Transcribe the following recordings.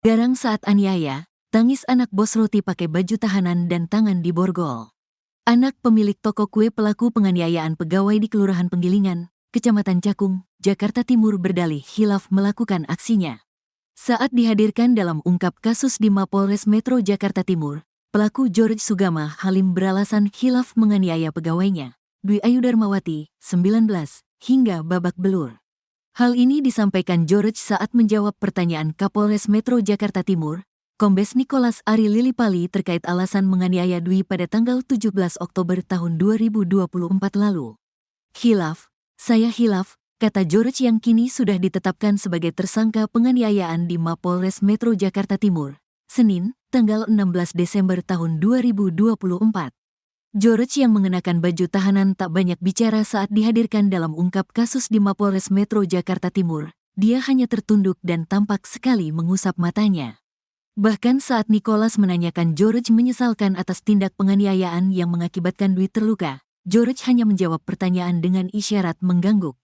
Garang saat aniaya, tangis anak bos roti pakai baju tahanan dan tangan di borgol. Anak pemilik toko kue pelaku penganiayaan pegawai di Kelurahan Penggilingan, Kecamatan Cakung, Jakarta Timur berdalih hilaf melakukan aksinya. Saat dihadirkan dalam ungkap kasus di Mapolres Metro Jakarta Timur, pelaku George Sugama Halim beralasan hilaf menganiaya pegawainya, Dwi Ayu Darmawati, 19, hingga babak belur. Hal ini disampaikan George saat menjawab pertanyaan Kapolres Metro Jakarta Timur, Kombes Nicholas Ari Lilipali terkait alasan menganiaya Dwi pada tanggal 17 Oktober tahun 2024 lalu. Hilaf, saya hilaf, kata George yang kini sudah ditetapkan sebagai tersangka penganiayaan di Mapolres Metro Jakarta Timur, Senin, tanggal 16 Desember tahun 2024. George yang mengenakan baju tahanan tak banyak bicara saat dihadirkan dalam ungkap kasus di Mapolres Metro Jakarta Timur. Dia hanya tertunduk dan tampak sekali mengusap matanya. Bahkan saat Nicholas menanyakan George menyesalkan atas tindak penganiayaan yang mengakibatkan Dwi terluka, George hanya menjawab pertanyaan dengan isyarat mengangguk.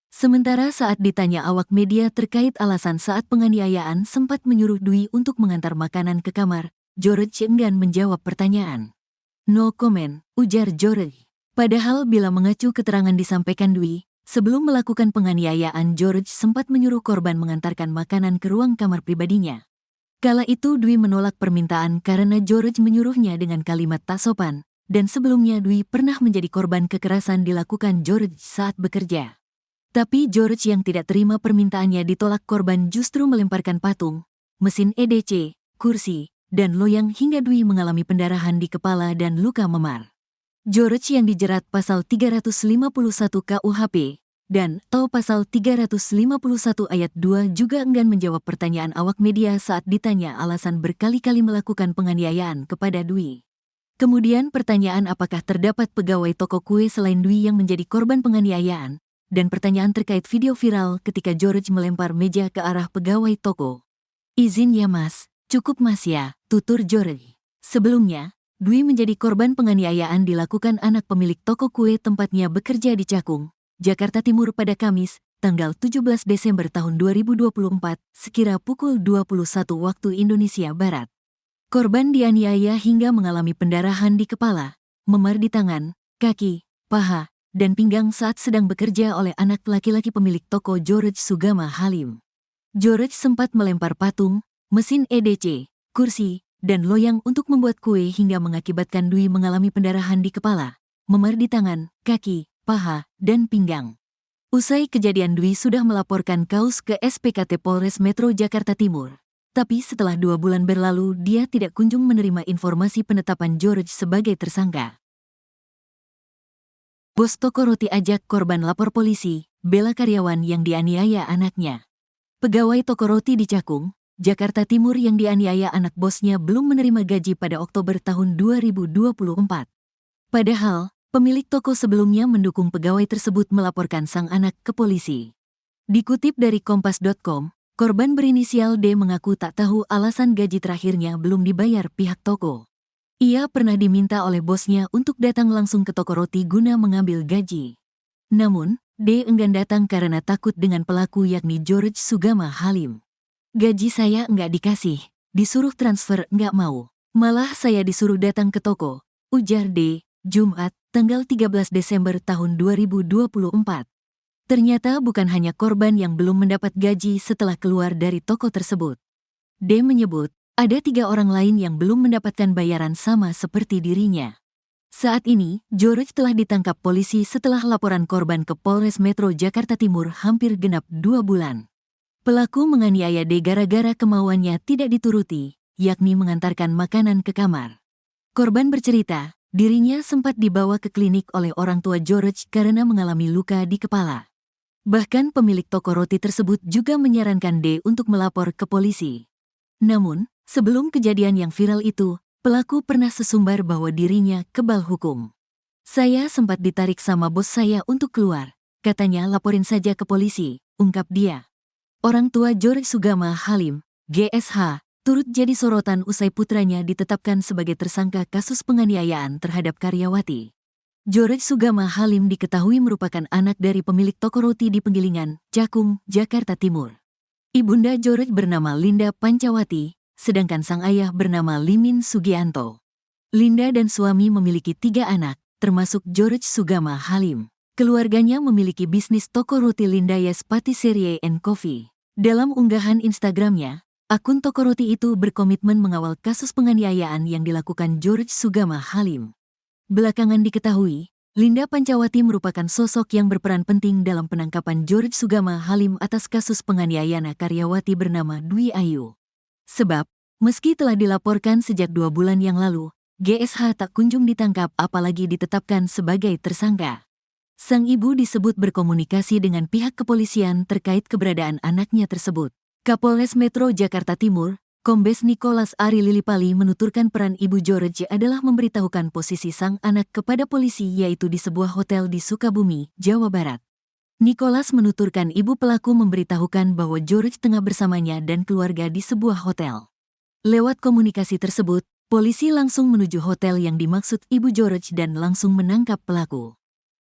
Sementara saat ditanya awak media terkait alasan saat penganiayaan sempat menyuruh Dwi untuk mengantar makanan ke kamar, George enggan menjawab pertanyaan. No comment, ujar George. Padahal bila mengacu keterangan disampaikan Dwi, sebelum melakukan penganiayaan George sempat menyuruh korban mengantarkan makanan ke ruang kamar pribadinya. Kala itu Dwi menolak permintaan karena George menyuruhnya dengan kalimat tak sopan, dan sebelumnya Dwi pernah menjadi korban kekerasan dilakukan George saat bekerja. Tapi George yang tidak terima permintaannya ditolak, korban justru melemparkan patung, mesin EDC, kursi, dan loyang hingga Dwi mengalami pendarahan di kepala dan luka memar. George yang dijerat pasal 351 KUHP dan atau pasal 351 ayat 2 juga enggan menjawab pertanyaan awak media saat ditanya alasan berkali-kali melakukan penganiayaan kepada Dwi. Kemudian pertanyaan apakah terdapat pegawai toko kue selain Dwi yang menjadi korban penganiayaan, dan pertanyaan terkait video viral ketika George melempar meja ke arah pegawai toko. Izin ya mas. Cukup mas ya, tutur George. Sebelumnya, Dwi menjadi korban penganiayaan dilakukan anak pemilik toko kue tempatnya bekerja di Cakung, Jakarta Timur pada Kamis, tanggal 17 Desember tahun 2024, sekira pukul 21 waktu Indonesia Barat. Korban dianiaya hingga mengalami pendarahan di kepala, memar di tangan, kaki, paha, dan pinggang saat sedang bekerja oleh anak laki-laki pemilik toko George Sugama Halim. George sempat melempar patung, mesin EDC, kursi, dan loyang untuk membuat kue hingga mengakibatkan Dwi mengalami pendarahan di kepala, memar di tangan, kaki, paha, dan pinggang. Usai kejadian Dwi sudah melaporkan kasus ke SPKT Polres Metro Jakarta Timur. Tapi setelah 2 bulan berlalu dia tidak kunjung menerima informasi penetapan George sebagai tersangka. Bos toko roti ajak korban lapor polisi, bela karyawan yang dianiaya anaknya. Pegawai toko roti di Cakung, Jakarta Timur yang dianiaya anak bosnya belum menerima gaji pada Oktober tahun 2024. Padahal, pemilik toko sebelumnya mendukung pegawai tersebut melaporkan sang anak ke polisi. Dikutip dari Kompas.com, korban berinisial D mengaku tak tahu alasan gaji terakhirnya belum dibayar pihak toko. Ia pernah diminta oleh bosnya untuk datang langsung ke toko roti guna mengambil gaji. Namun, D enggan datang karena takut dengan pelaku yakni George Sugama Halim. Gaji saya enggak dikasih, disuruh transfer enggak mau. Malah saya disuruh datang ke toko, ujar D, Jumat, tanggal 13 Desember tahun 2024. Ternyata bukan hanya korban yang belum mendapat gaji setelah keluar dari toko tersebut. D menyebut, ada 3 orang lain yang belum mendapatkan bayaran sama seperti dirinya. Saat ini, George telah ditangkap polisi setelah laporan korban ke Polres Metro Jakarta Timur hampir genap 2 bulan. Pelaku menganiaya D gara-gara kemauannya tidak dituruti, yakni mengantarkan makanan ke kamar. Korban bercerita, dirinya sempat dibawa ke klinik oleh orang tua George karena mengalami luka di kepala. Bahkan pemilik toko roti tersebut juga menyarankan D untuk melapor ke polisi. Namun, sebelum kejadian yang viral itu, pelaku pernah sesumbar bahwa dirinya kebal hukum. Saya sempat ditarik sama bos saya untuk keluar, katanya laporin saja ke polisi, ungkap dia. Orang tua George Sugama Halim, GSH, turut jadi sorotan usai putranya ditetapkan sebagai tersangka kasus penganiayaan terhadap karyawati. George Sugama Halim diketahui merupakan anak dari pemilik toko roti di Penggilingan, Cakung, Jakarta Timur. Ibunda George bernama Linda Pancawati, sedangkan sang ayah bernama Limin Sugianto. Linda dan suami memiliki 3 anak, termasuk George Sugama Halim. Keluarganya memiliki bisnis toko roti Lindayas Patisserie and Coffee. Dalam unggahan Instagramnya, akun toko roti itu berkomitmen mengawal kasus penganiayaan yang dilakukan George Sugama Halim. Belakangan diketahui, Linda Pancawati merupakan sosok yang berperan penting dalam penangkapan George Sugama Halim atas kasus penganiayaan karyawati bernama Dwi Ayu. Sebab, meski telah dilaporkan sejak 2 bulan yang lalu, GSH tak kunjung ditangkap apalagi ditetapkan sebagai tersangka. Sang ibu disebut berkomunikasi dengan pihak kepolisian terkait keberadaan anaknya tersebut. Kapolres Metro Jakarta Timur, Kombes Nicholas Ari Lilipali menuturkan peran ibu George adalah memberitahukan posisi sang anak kepada polisi yaitu di sebuah hotel di Sukabumi, Jawa Barat. Nicholas menuturkan ibu pelaku memberitahukan bahwa George tengah bersamanya dan keluarga di sebuah hotel. Lewat komunikasi tersebut, polisi langsung menuju hotel yang dimaksud ibu George dan langsung menangkap pelaku.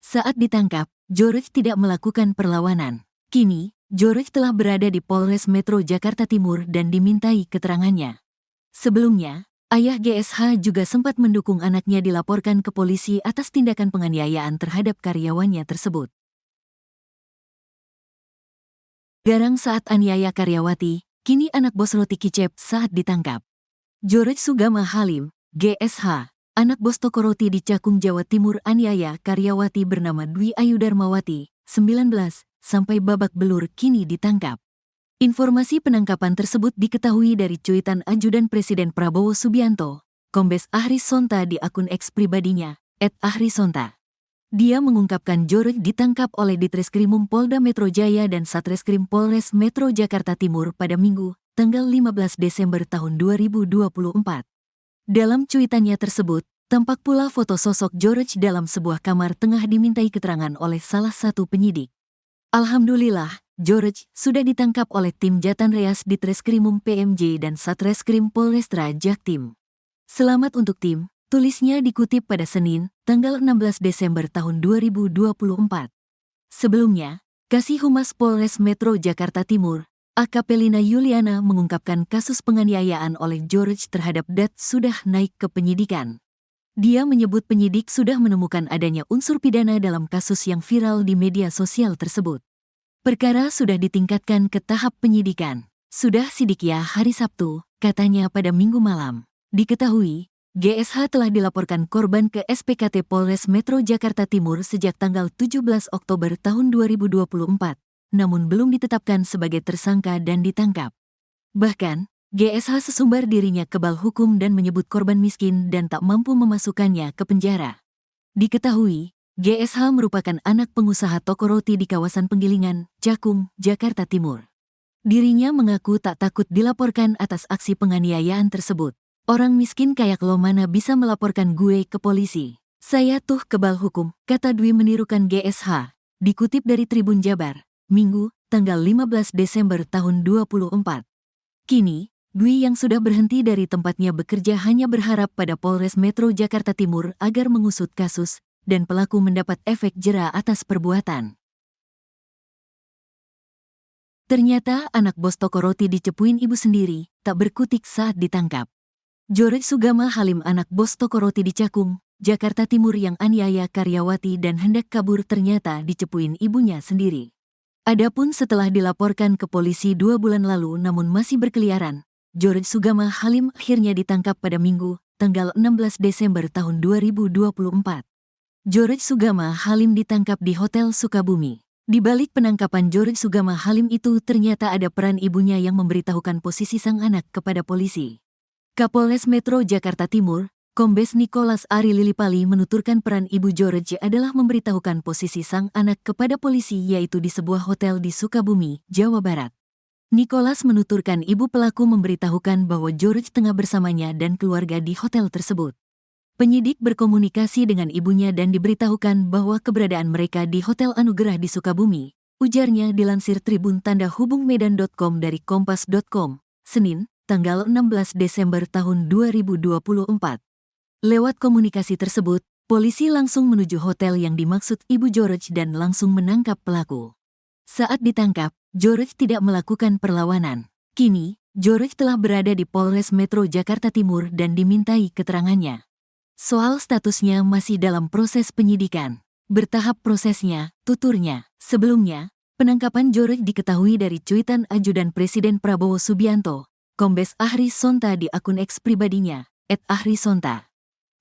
Saat ditangkap, George tidak melakukan perlawanan. Kini, George telah berada di Polres Metro Jakarta Timur dan dimintai keterangannya. Sebelumnya, ayah GSH juga sempat mendukung anaknya dilaporkan ke polisi atas tindakan penganiayaan terhadap karyawannya tersebut. Garang saat aniaya karyawati, kini anak bos roti kicep saat ditangkap. George Sugama Halim, GSH, anak bos toko roti di Cakung, Jawa Timur aniaya karyawati bernama Dwi Ayu Darmawati, 19, sampai babak belur kini ditangkap. Informasi penangkapan tersebut diketahui dari cuitan ajudan Presiden Prabowo Subianto, Kombes Ahri Sonta di akun X pribadinya, @ahrisonta. Dia mengungkapkan George ditangkap oleh Ditreskrimum Polda Metro Jaya dan Satreskrim Polres Metro Jakarta Timur pada Minggu, tanggal 15 Desember tahun 2024. Dalam cuitannya tersebut, tampak pula foto sosok George dalam sebuah kamar tengah dimintai keterangan oleh salah satu penyidik. Alhamdulillah, George sudah ditangkap oleh tim Jatan Reas Ditreskrimum PMJ dan Satreskrim Polrestra Jaktim. Selamat untuk tim, tulisnya dikutip pada Senin, tanggal 16 Desember tahun 2024. Sebelumnya, Kasih Humas Polres Metro Jakarta Timur, AKP Lina Yuliana mengungkapkan kasus penganiayaan oleh George terhadap Dat sudah naik ke penyidikan. Dia menyebut penyidik sudah menemukan adanya unsur pidana dalam kasus yang viral di media sosial tersebut. Perkara sudah ditingkatkan ke tahap penyidikan. Sudah sidik ya hari Sabtu, katanya pada Minggu malam. Diketahui, GSH telah dilaporkan korban ke SPKT Polres Metro Jakarta Timur sejak tanggal 17 Oktober tahun 2024, namun belum ditetapkan sebagai tersangka dan ditangkap. Bahkan, GSH sesumbar dirinya kebal hukum dan menyebut korban miskin dan tak mampu memasukkannya ke penjara. Diketahui, GSH merupakan anak pengusaha toko roti di kawasan Penggilingan, Cakung, Jakarta Timur. Dirinya mengaku tak takut dilaporkan atas aksi penganiayaan tersebut. Orang miskin kayak lo mana bisa melaporkan gue ke polisi. Saya tuh kebal hukum, kata Dwi menirukan GSH. Dikutip dari Tribun Jabar, Minggu, tanggal 15 Desember tahun 2024. Kini, Dwi yang sudah berhenti dari tempatnya bekerja hanya berharap pada Polres Metro Jakarta Timur agar mengusut kasus dan pelaku mendapat efek jera atas perbuatan. Ternyata anak bos toko roti dicepuin ibu sendiri, tak berkutik saat ditangkap. George Sugama Halim anak bos toko roti di Cakung, Jakarta Timur yang aniaya karyawati dan hendak kabur ternyata dicepuin ibunya sendiri. Adapun setelah dilaporkan ke polisi 2 bulan lalu namun masih berkeliaran, George Sugama Halim akhirnya ditangkap pada Minggu, tanggal 16 Desember tahun 2024. George Sugama Halim ditangkap di Hotel Sukabumi. Di balik penangkapan George Sugama Halim itu ternyata ada peran ibunya yang memberitahukan posisi sang anak kepada polisi. Kapolres Metro Jakarta Timur, Kombes Nicholas Ari Lilipali menuturkan peran ibu George adalah memberitahukan posisi sang anak kepada polisi yaitu di sebuah hotel di Sukabumi, Jawa Barat. Nicholas menuturkan ibu pelaku memberitahukan bahwa George tengah bersamanya dan keluarga di hotel tersebut. Penyidik berkomunikasi dengan ibunya dan diberitahukan bahwa keberadaan mereka di Hotel Anugerah di Sukabumi, ujarnya dilansir Tribun Tanda Hubung Medan.com dari Kompas.com, Senin, tanggal 16 Desember tahun 2024. Lewat komunikasi tersebut, polisi langsung menuju hotel yang dimaksud ibu George dan langsung menangkap pelaku. Saat ditangkap, Jorech tidak melakukan perlawanan. Kini, Jorech telah berada di Polres Metro Jakarta Timur dan dimintai keterangannya. Soal statusnya masih dalam proses penyidikan. Bertahap prosesnya, tuturnya. Sebelumnya, penangkapan Jorech diketahui dari cuitan ajudan Presiden Prabowo Subianto, Kombes Ahri Sonta di akun X pribadinya, @ahrisonta.